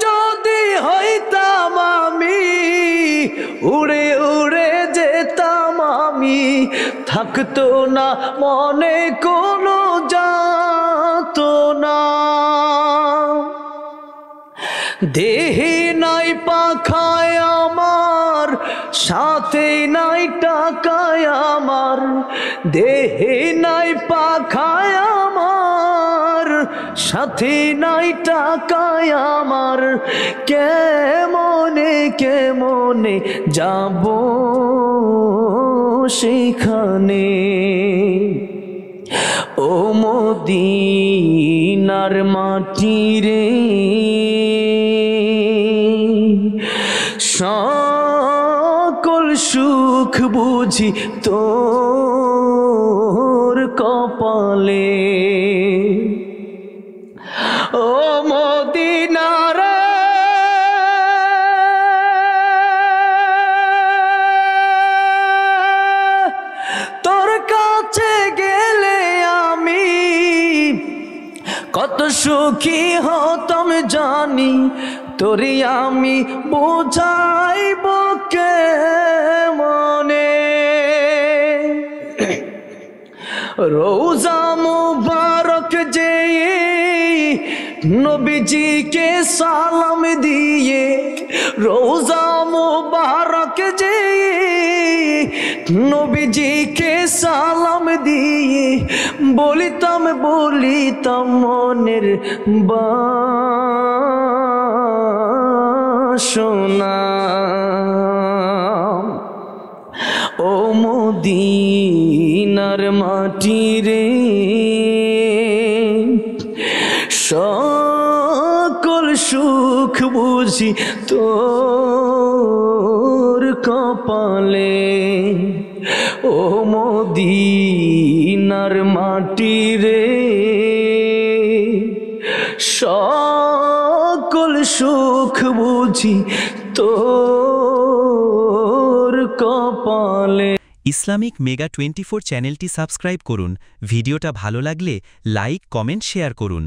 যদি হইতাম আমি, উড়ে উড়ে যেতাম আমি, থাকতো না মনে কোনো যাতনা। দেহে নাই পাখায় আমার, সাথে নাই টাকায় আমার, দেহে নাই পাখায় আমার, সাথে নাই টাকায় আমার, কেমনে কেমনে যাব সেখানে। ও মদিনার মাটি রে, সকল সুখ বুঝি তোর কপালে। ও মদিনা রে, তোর কাছে গেলে আমি কত সুখী হতাম জানি, তোরে আমি বোঝাইব কেমনে। রোজা মুবারক যে নবীজিকে সালাম দিয়ে, রোজা মুবারক যে নবীজিকে সালাম দিয়ে, বলিতাম বলিতাম মনের বাসনা। ও মদিনার মাটি রে, সকল সুখ বুঝি তোর কপালে। ও মদিনার মাটি রে, সকল সুখ বুঝি তোর কপালে। ইসলামিক মেগা 24 চ্যানেলটি সাবস্ক্রাইব করুন। ভিডিওটা ভালো লাগলে লাইক, কমেন্ট, শেয়ার করুন।